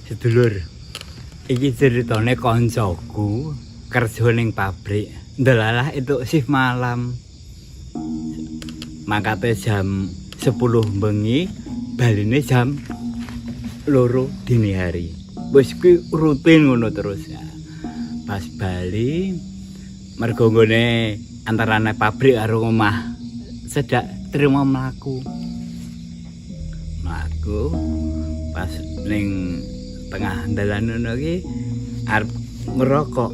Sedulur, iki ceritane koncoku kerja ning pabrik. Ndelalah itu shift malam. Mangkate jam 10 bengi, baline jam 2 dini hari. Wis kuwi rutin ngono terus ya. Pas bali mergo nggone antarane pabrik karo omah sedak terima mlaku. Pas ning tengah dalan ngono iki arep ngerokok.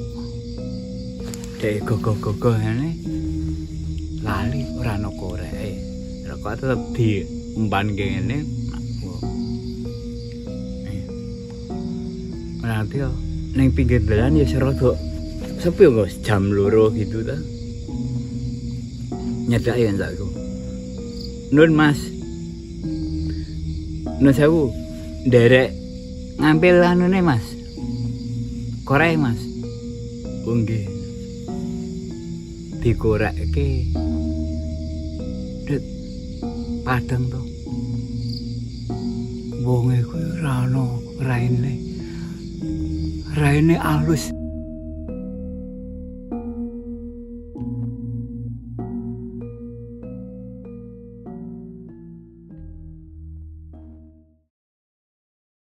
Dek gogo-gogo ngene lali ora ana koreke. Rokok tetep diemban ngene. Nanti ning pinggir dalan ya serodok sepi kok jam 2 gitu ta. Nyedak ya sakku. Nun Mas. Nun sewu nderek ngambil anune Mas. Korek Mas. Oh nggih. Dikorekke. Dek padang to. Wonge kuwi ora ono raine. Raine alus